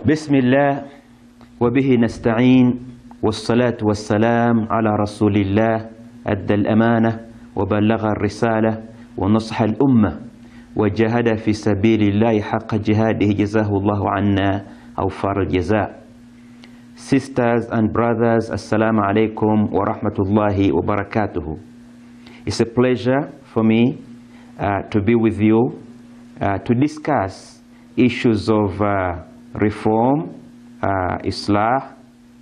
بسم الله وبه نستعين والصلاة والسلام على رسول الله أدى الأمانة وبلغ الرسالة ونصح الأمة وجاهد في سبيل الله حق جهاده جزاه الله عنا أوفر الجزاء. Sisters and brothers, Assalamu alaikum wa rahmatullahi wa barakatuhu. It's a pleasure for me to be with you to discuss issues of reform, Islah,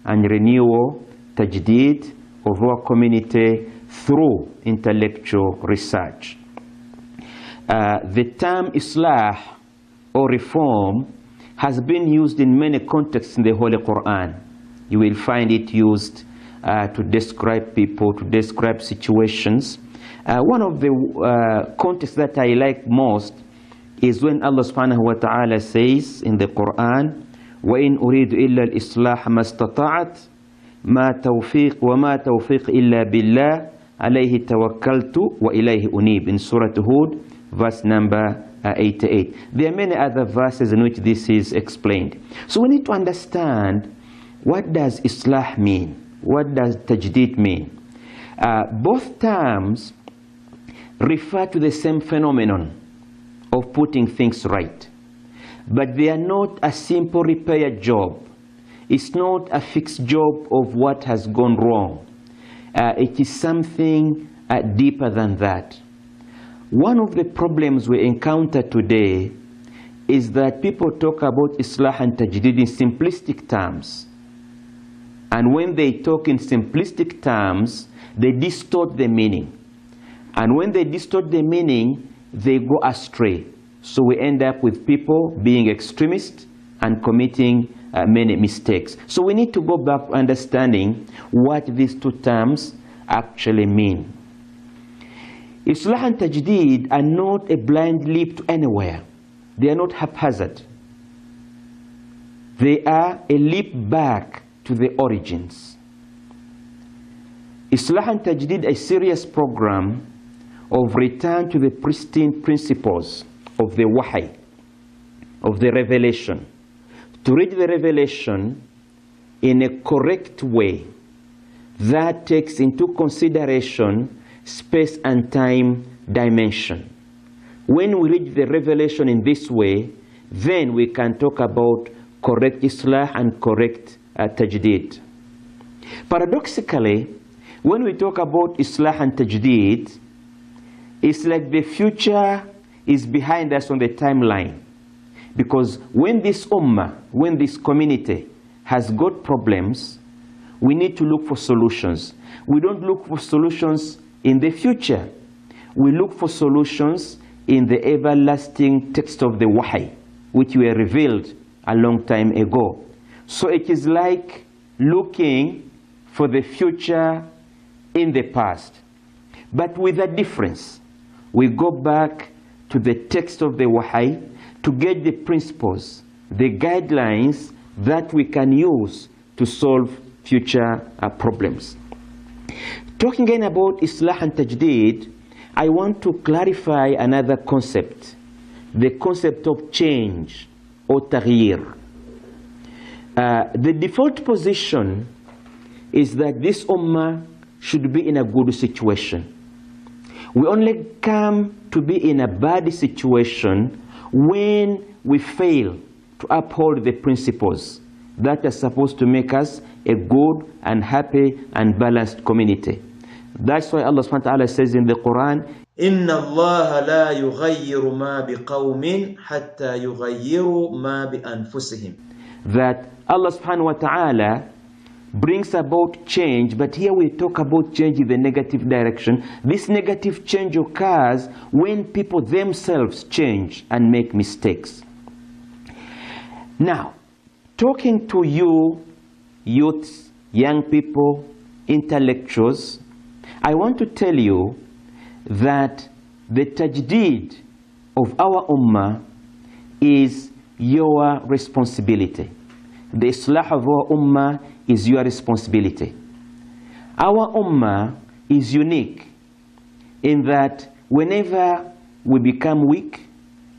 and renewal, Tajdid of our community through intellectual research. The term Islah or reform has been used in many contexts in the Holy Quran. You will find it used to describe people, to describe situations. One of the contexts that I like most is when Allah subhanahu wa ta'ala says in the Quran, وَإِنْ أُرِيدُ إِلَّا الْإِصْلَاحَ مَا اسْتَطَعْتُ مَا تَوْفِيقِ وَمَا تَوْفِيقِ إِلَّا بِاللَّهِ عَلَيْهِ تَوَكَّلْتُ وَإِلَيْهِ أُنِيبُ in Surah Hud, verse number 88. There are many other verses in which this is explained. So we need to understand, what does Islah mean? What does Tajdid mean? Both terms refer to the same phenomenon of putting things right. But they are not a simple repair job. It's not a fixed job of what has gone wrong. It is something deeper than that. One of the problems we encounter today is that people talk about Islah and Tajdid in simplistic terms. And when they talk in simplistic terms, they distort the meaning. And when they distort the meaning, they go astray. So we end up with people being extremists and committing many mistakes. So we need to go back understanding what these two terms actually mean. Islah and Tajdid are not a blind leap to anywhere. They are not haphazard. They are a leap back to the origins. Islah and Tajdid, a serious program of return to the pristine principles of the wahy, of the revelation, to read the revelation in a correct way that takes into consideration space and time dimension. When we read the revelation in this way, then we can talk about correct Islah and correct Tajdid. Paradoxically, when we talk about Islah and Tajdid, it's like the future is behind us on the timeline. Because when this ummah, when this community has got problems, we need to look for solutions. We don't look for solutions in the future. We look for solutions in the everlasting text of the wahy, which were revealed a long time ago. So it is like looking for the future in the past. But with a difference. We go back to the text of the wahy to get the principles, the guidelines that we can use to solve future problems. Talking again about Islah and Tajdid, I want to clarify another concept, the concept of change or taghyir. The default position is that this ummah should be in a good situation. We only come to be in a bad situation when we fail to uphold the principles that are supposed to make us a good and happy and balanced community. That's why Allah subhanahu wa ta'ala says in the Quran, إِنَّ اللَّهَ لَا يُغَيِّرُ مَا بِقَوْمٍ حَتَّى يُغَيِّرُوا مَا بِأَنفُسِهِمْ. That Allah subhanahu wa ta'ala brings about change, but here we talk about change in the negative direction. This negative change occurs when people themselves change and make mistakes. Now, talking to you, youths, young people, intellectuals, I want to tell you that the tajdid of our ummah is your responsibility. The islah of our ummah is your responsibility. Our ummah is unique in that whenever we become weak,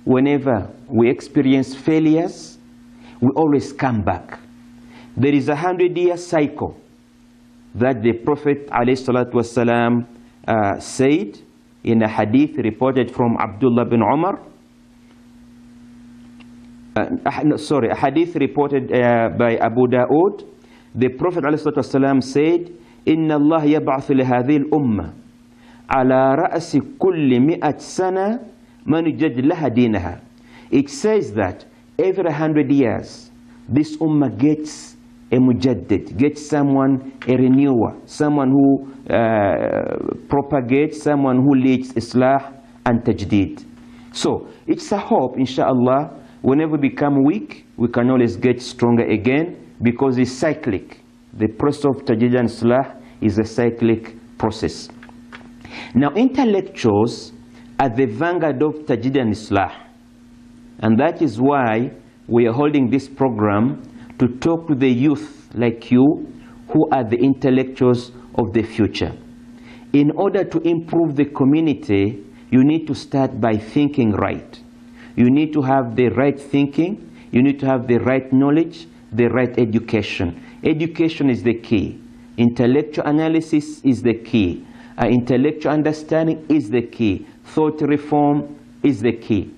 whenever we experience failures, we always come back. There is 100-year cycle that the Prophet ﷺ said in a hadith reported from Abdullah bin Omar. A hadith reported by Abu Dawood. The Prophet ﷺ said, إن الله يبعث لهذه الأمة على رأس كل 100 سنة من يجد لها دينها. It says that every 100 years, this ummah gets a mujaddid, gets someone, a renewer, someone who propagates, someone who leads Islah and Tajdid. So it's a hope, inshallah, whenever we become weak, we can always get stronger again, because it's cyclic. The process of Tajdid and Islah is a cyclic process. Now, intellectuals are the vanguard of Tajdid and Islah. And that is why we are holding this program, to talk to the youth like you, who are the intellectuals of the future. In order to improve the community, you need to start by thinking right. You need to have the right thinking, you need to have the right knowledge, the right education. Education is the key. Intellectual analysis is the key. Intellectual understanding is the key. Thought reform is the key.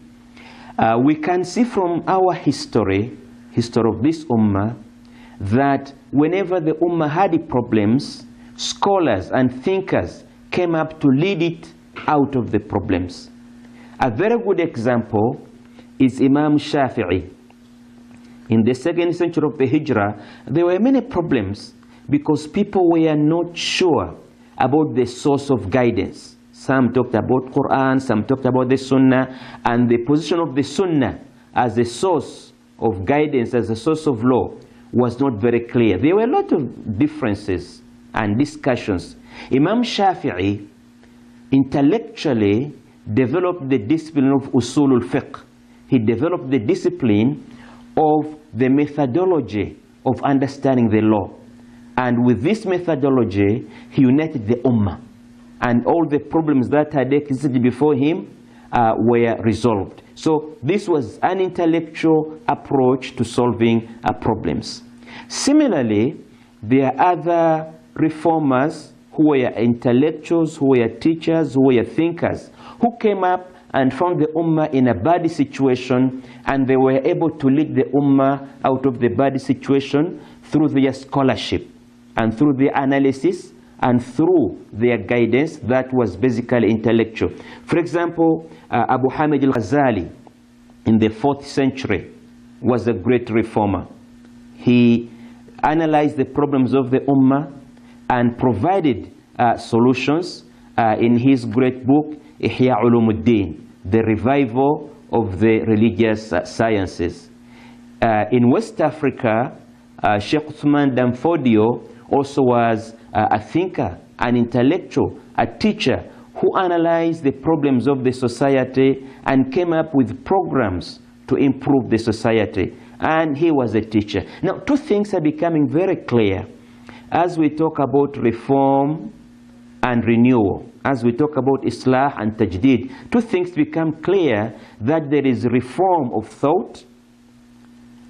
We can see from our history of this ummah, that whenever the ummah had problems, scholars and thinkers came up to lead it out of the problems. A very good example is Imam Shafi'i. In the 2nd century of the Hijrah, there were many problems because people were not sure about the source of guidance. Some talked about Quran, some talked about the Sunnah, and the position of the Sunnah as a source of guidance, as a source of law, was not very clear. There were a lot of differences and discussions. Imam Shafi'i intellectually developed the discipline of usulul fiqh. He developed the discipline of the methodology of understanding the law. And with this methodology, he united the ummah. And all the problems that had existed before him were resolved. So this was an intellectual approach to solving problems. Similarly, there are other reformers who were intellectuals, who were teachers, who were thinkers, who came up and found the ummah in a bad situation, and they were able to lead the ummah out of the bad situation through their scholarship and through their analysis and through their guidance that was basically intellectual. For example, Abu Hamid al-Ghazali in the 4th century was a great reformer. He analyzed the problems of the ummah and provided solutions in his great book, Ihya Ulumuddin, the revival of the religious sciences. In West Africa, Sheikh Uthman Danfodio also was a thinker, an intellectual, a teacher who analyzed the problems of the society and came up with programs to improve the society. And he was a teacher. Now, two things are becoming very clear as we talk about reform and renewal. As we talk about Islah and Tajdid, two things become clear: that there is reform of thought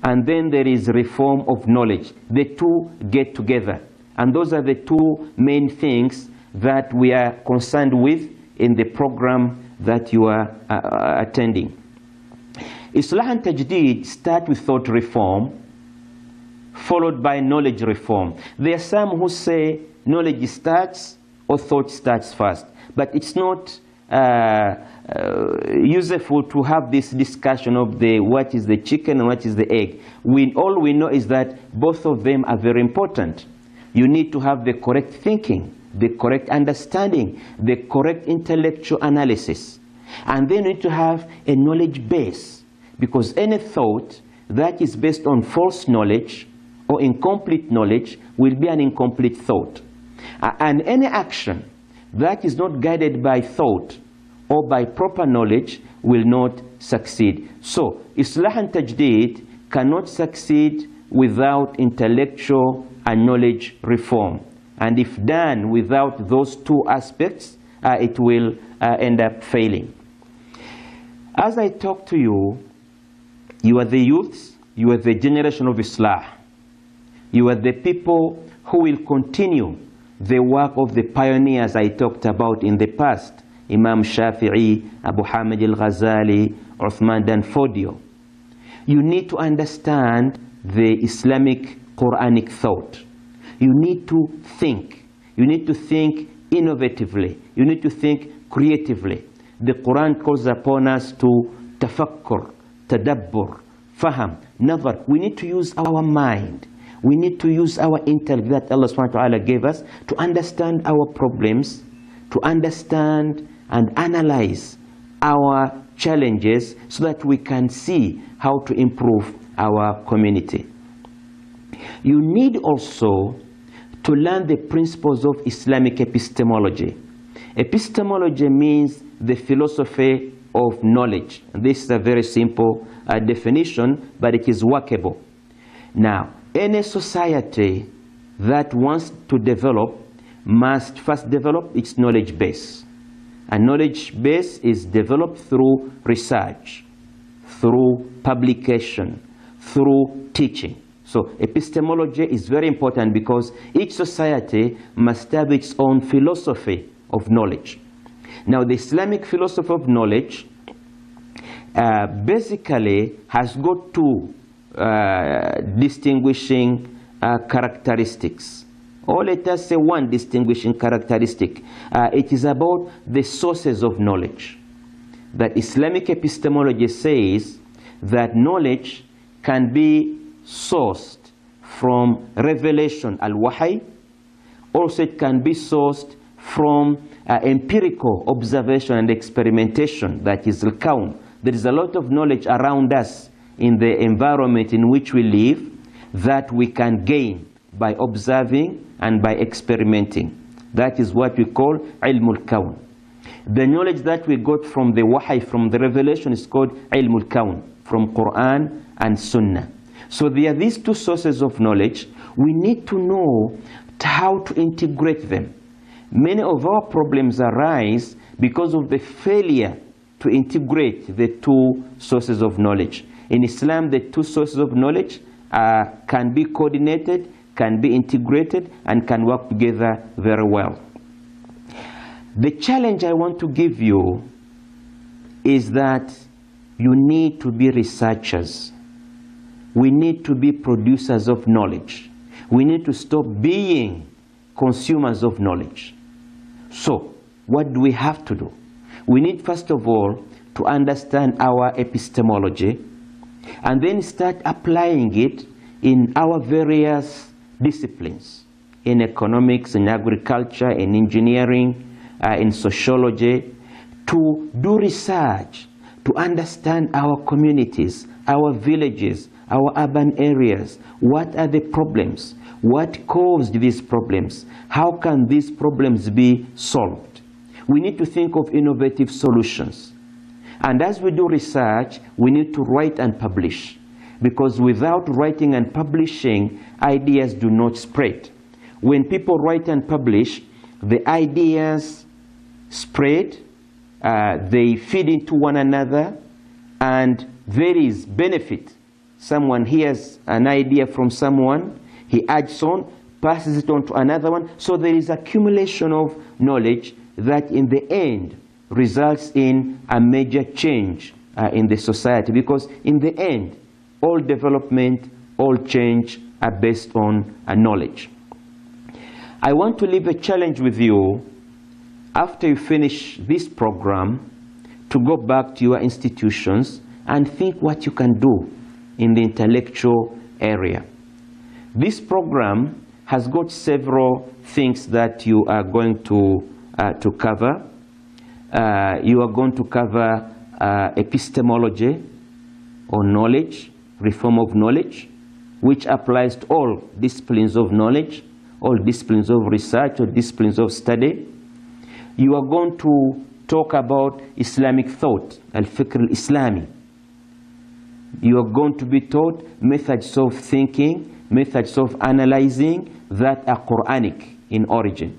and then there is reform of knowledge. The two get together. And those are the two main things that we are concerned with in the program that you are attending. Islah and Tajdid start with thought reform, followed by knowledge reform. There are some who say knowledge starts or thought starts first. But it's not useful to have this discussion of what is the chicken and what is the egg. All we know is that both of them are very important. You need to have the correct thinking, the correct understanding, the correct intellectual analysis. And then you need to have a knowledge base, because any thought that is based on false knowledge or incomplete knowledge will be an incomplete thought. And any action that is not guided by thought or by proper knowledge will not succeed. So, Islah and Tajdid cannot succeed without intellectual and knowledge reform. And if done without those two aspects, it will end up failing. As I talk to you, you are the youths, you are the generation of Islah. You are the people who will continue the work of the pioneers I talked about in the past. Imam Shafi'i, Abu Hamid al-Ghazali, Uthman dan Fodio. You need to understand the Islamic Quranic thought. You need to think. You need to think innovatively. You need to think creatively. The Quran calls upon us to tafakkur, tadabbur, faham, nazar. We need to use our mind. We need to use our intellect that Allah subhanahu wa ta'ala gave us to understand our problems, to understand and analyze our challenges so that we can see how to improve our community. You need also to learn the principles of Islamic epistemology. Epistemology means the philosophy of knowledge. This is a very simple definition, but it is workable. Now, any society that wants to develop must first develop its knowledge base. A knowledge base is developed through research, through publication, through teaching. So epistemology is very important because each society must have its own philosophy of knowledge. Now, the Islamic philosophy of knowledge basically has got two distinguishing characteristics. Or let us say one distinguishing characteristic. It is about the sources of knowledge. That Islamic epistemology says that knowledge can be sourced from revelation, al-wahy. Also it can be sourced from empirical observation and experimentation, that is al-kawn. There is a lot of knowledge around us in the environment in which we live that we can gain by observing and by experimenting. That is what we call ilmul kawn. The knowledge that we got from the wahy, from the revelation, is called ilmul kawn, from Quran and Sunnah. So there are these two sources of knowledge. We need to know how to integrate them. Many of our problems arise because of the failure to integrate the two sources of knowledge. In Islam, the two sources of knowledge can be coordinated, can be integrated, and can work together very well. The challenge I want to give you is that you need to be researchers. We need to be producers of knowledge. We need to stop being consumers of knowledge. So, what do we have to do? We need, first of all, to understand our epistemology and then start applying it in our various disciplines, in economics, in agriculture, in engineering, in sociology, to do research, to understand our communities, our villages, our urban areas. What are the problems? What caused these problems? How can these problems be solved? We need to think of innovative solutions. And as we do research, we need to write and publish. Because without writing and publishing, ideas do not spread. When people write and publish, the ideas spread, they feed into one another, and there is benefit. Someone hears an idea from someone, he adds on, passes it on to another one. So there is accumulation of knowledge that in the end results in a major change in the society. Because in the end, all development, all change are based on knowledge. I want to leave a challenge with you after you finish this program to go back to your institutions and think what you can do in the intellectual area. This program has got several things that you are going to cover. You are going to cover epistemology or knowledge, reform of knowledge, which applies to all disciplines of knowledge, all disciplines of research or disciplines of study. You are going to talk about Islamic thought, al-fikr al-Islami. You are going to be taught methods of thinking, methods of analyzing that are Quranic in origin.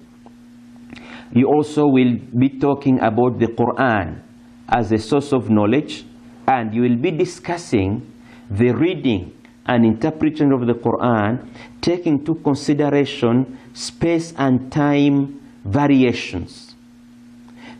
You also will be talking about the Quran as a source of knowledge, and you will be discussing the reading and interpretation of the Quran, taking into consideration space and time variations.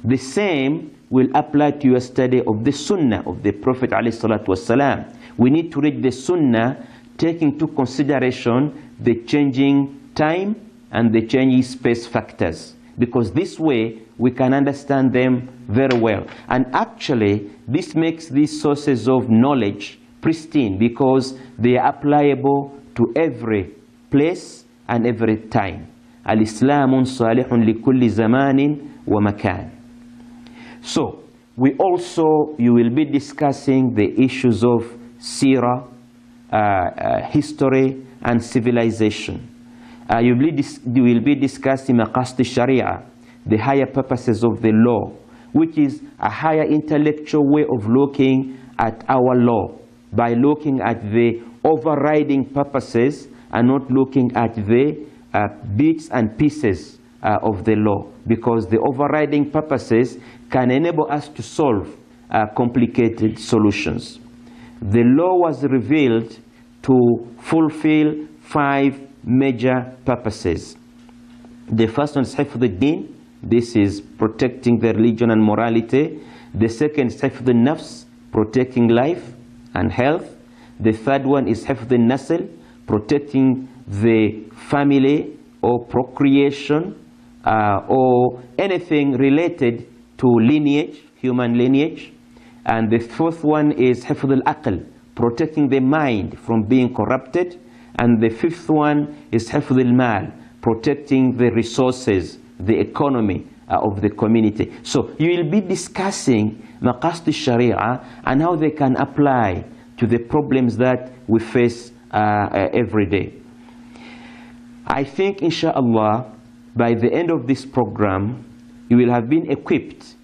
The same will apply to your study of the Sunnah of the Prophet ﷺ. We need to read the Sunnah taking into consideration the changing time and the changing space factors, because this way we can understand them very well. And actually, this makes these sources of knowledge pristine, because they are applicable to every place and every time. Al-Islamun salihun li kulli zamanin wa makan. So, you will be discussing the issues of seerah, history and civilization. You will be discussing maqasid sharia, the higher purposes of the law, which is a higher intellectual way of looking at our law, by looking at the overriding purposes and not looking at the bits and pieces of the law, because the overriding purposes can enable us to solve complicated solutions. The law was revealed to fulfill 5 major purposes. The first one is hifdh al-din. This is protecting the religion and morality. The second is hifdh al-nafs, protecting life and health. The third one is hifdh al-nasl, protecting the family or procreation or anything related to lineage, human lineage. And the fourth one is hifdh al-aql, protecting the mind from being corrupted. And the fifth one is hifdh al-mal, protecting the resources, the economy of the community. So you will be discussing maqasid sharia and how they can apply to the problems that we face every day. I think, inshallah, by the end of this program, you will have been equipped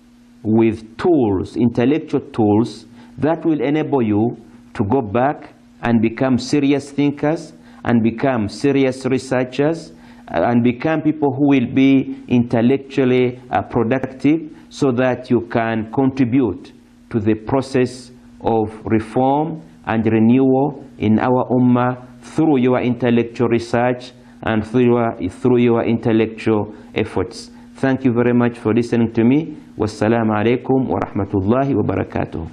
with tools, intellectual tools, that will enable you to go back and become serious thinkers, and become serious researchers, and become people who will be intellectually productive, so that you can contribute to the process of reform and renewal in our ummah through your intellectual research and through your intellectual efforts. Thank you very much for listening to me. Wassalamu alaikum wa rahmatullahi wa barakatuh.